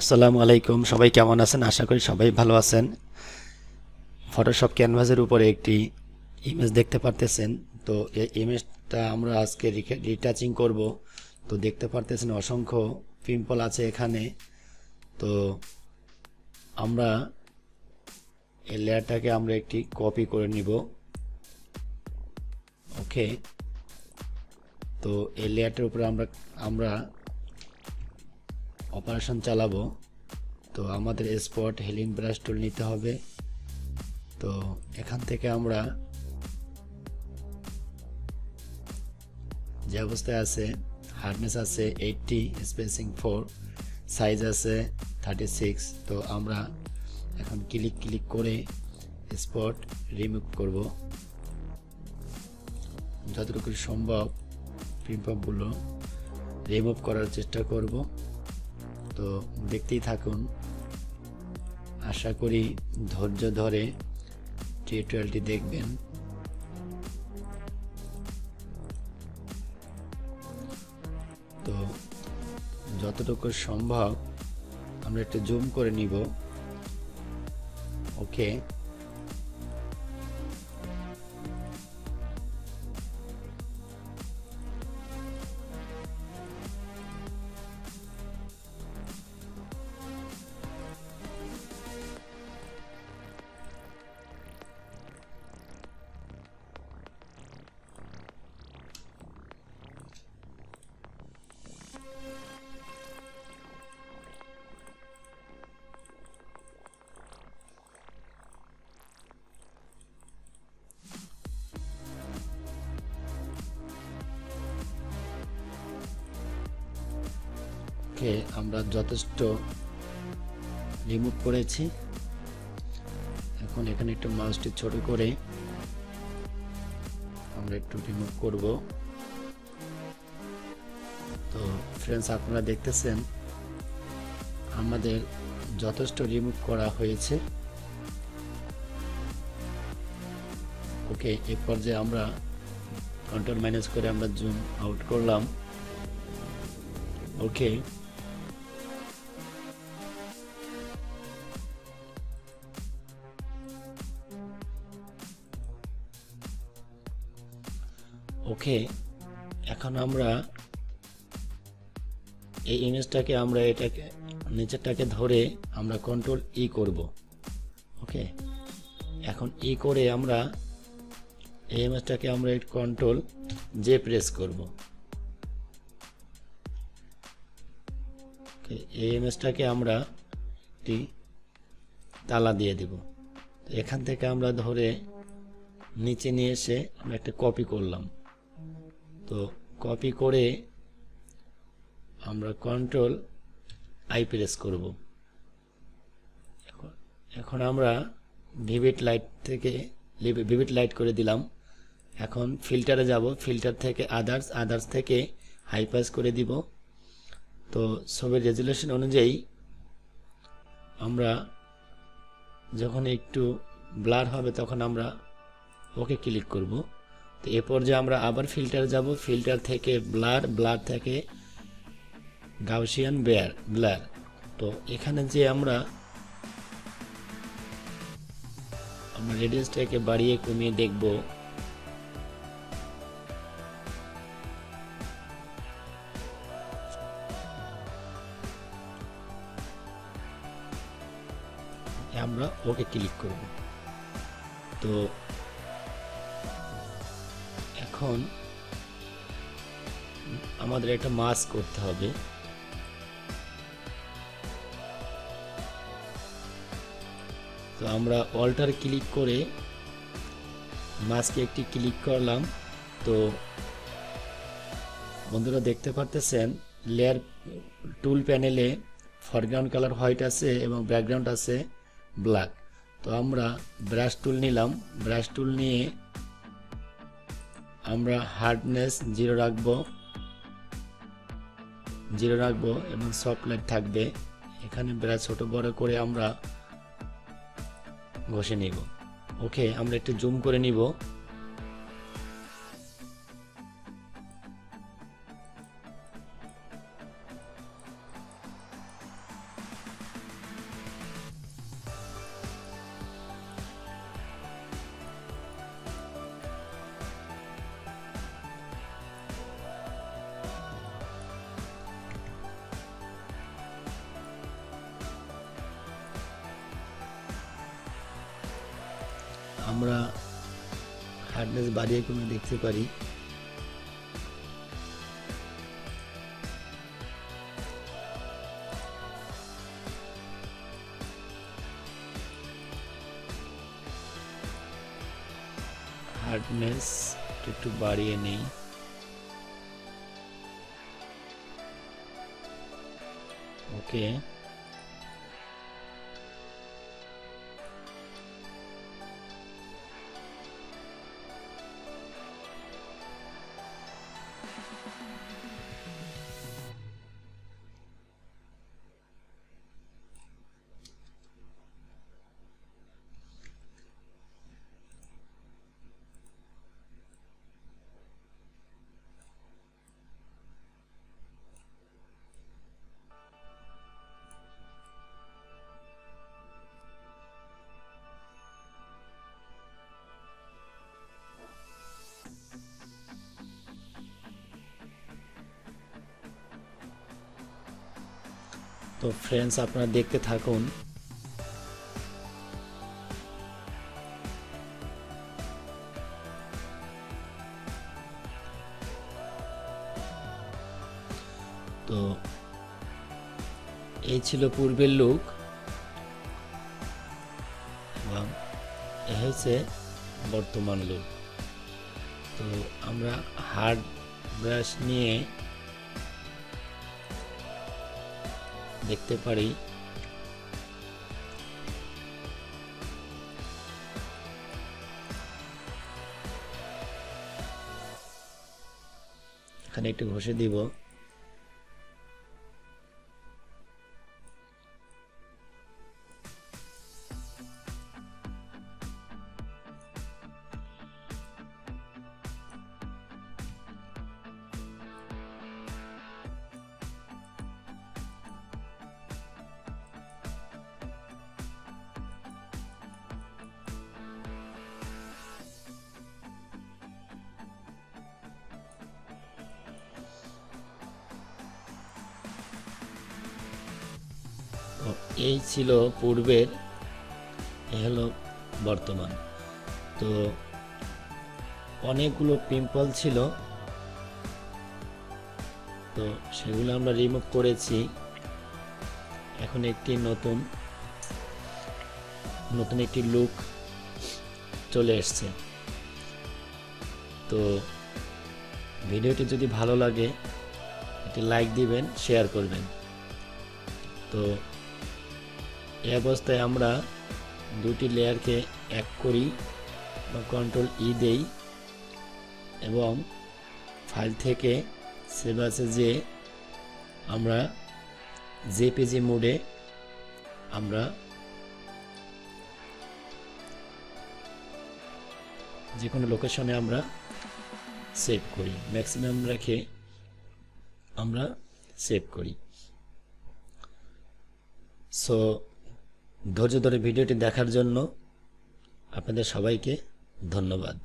আসসালামু আলাইকুম, সবাই কেমন আছেন? আশা করি সবাই ভালো আছেন। ফটোশপ ক্যানভাসের উপরে একটি ইমেজ দেখতে পারতেছেন। তো এই ইমেজটা আমরা আজকে রিটাচিং করব। তো দেখতে পারতেছেন অসংখ্য পিম্পল আছে এখানে। তো আমরা এই লেয়ারটাকে আমরা একটি কপি করে নিব। ওকে, তো এই লেয়ারটার উপরে আমরা অপারেশন চালাবো। তো আমাদের স্পট হিলিং ব্রাশ টুল নিতে হবে। তো এখান থেকে আমরা যে অবস্থায় আছে, হার্ডনেস আছে 80, স্পেসিং 4, সাইজ আছে 36। তো আমরা এখন ক্লিক করে স্পট রিমুভ করব। যতটুকু সম্ভব পিম্পলগুলো রিমুভ করার চেষ্টা করব। তো দেখতেই থাকুন, আশা করি ধৈর্য ধরে টিউটোরিয়ালটি দেখবেন। তো যতটুকু সম্ভব আমরা একটু জুম করে নিব। ওকে, আমরা যথেষ্ট রিমুভ করেছি। এখন এখানে একটু মাউসটি ছোট করে আমরা একটু রিমুভ করব। তো ফ্রেন্ডস, আপনারা দেখতেছেন আমাদের যথেষ্ট রিমুভ করা হয়েছে। ওকে, এই পর্যায়ে আমরা কন্ট্রোল মাইনাস করে আমরা জুম আউট করলাম। ওকে, এখন আমরা এই ইমেজটাকে আমরা এটাকে নিচেরটাকে ধরে আমরা কন্ট্রোল ই করব। ওকে, এখন ই করে আমরা এই ইমেজটাকে আমরা কন্ট্রোল জে প্রেস করব। এই ইমেজটাকে আমরা একটি তালা দিয়ে দেব। এখান থেকে আমরা ধরে নিচে নিয়ে এসে আমরা একটা কপি করলাম। তো কপি করে আমরা কন্ট্রোল আই প্রেস করব। এখন আমরা ভিভিড লাইট করে দিলাম। এখন ফিল্টারে যাব, ফিল্টার থেকে আদার্স থেকে হাই পাস করে দিব। তো ছবির রেজুলেশন অনুযায়ী আমরা যখন একটু ব্লার হবে তখন আমরা ওকে ক্লিক করব। তো এ পর্যায়ে আমরা আবার ফিল্টারে যাব, ফিল্টার থেকে ব্লার থেকে গাউসিয়ান ব্লার। তো এখানে যে আমরা রেডিয়াসটাকে বাড়িয়ে কমিয়ে দেখব। আমরা ওকে ক্লিক করব। তো এখন আমাদের একটা মাস্ক করতে হবে। তো আমরা অল্টার ক্লিক করে মাস্কে একটি ক্লিক করলাম। তো বন্ধুরা দেখতে পারতেছেন লেয়ার টুল প্যানেলে ফরগ্রাউন্ড কালার হোয়াইট আছে এবং ব্যাকগ্রাউন্ড আছে ব্ল্যাক। তো আমরা ব্রাশ টুল নিলাম, ব্রাশ টুল নিয়ে আমরা হার্ডনেস 0 রাখবো এবং সফট লাইট থাকবে। এখানে ব্রাশ ছোট বড় করে আমরা ঘষে নিব। ওকে, আমরা একটু জুম করে নিব। আমরা হার্ডনেস বাড়িয়ে কমে দেখতে পারি। হার্ডনেস একটু বাড়িয়ে নেই। ওকে, তো ফ্রেন্ডস আপনারা দেখতে থাকুন। তো এই ছিল পূর্বের লুক এবং এ হচ্ছে বর্তমান লুক। তো আমরা হার্ড ব্রাশ নিয়ে দেখতে পারি এখানে একটু ঘষে দিব। এই ছিল পূর্বের, এই হলো বর্তমান। তো অনেকগুলো পিম্পল ছিল, তো সেগুলো আমরা রিমুভ করেছি। এখন একটি নতুন একটি লুক চলে এসছে। তো ভিডিওটি যদি ভালো লাগে একটি লাইক দিবেন, শেয়ার করবেন। তো এই অবস্থায় আমরা দুটি লেয়ারকে এক করি বা কন্ট্রোল ই দেই এবং ফাইল থেকে সেভ আছে যে আমরা জেপিজি মোডে আমরা যে কোনো লোকেশনে আমরা সেভ করি, ম্যাক্সিমাম রেখে আমরা সেভ করি। সো ধৈর্য ধরে ভিডিওটি দেখার জন্য আপনাদের সবাইকে ধন্যবাদ।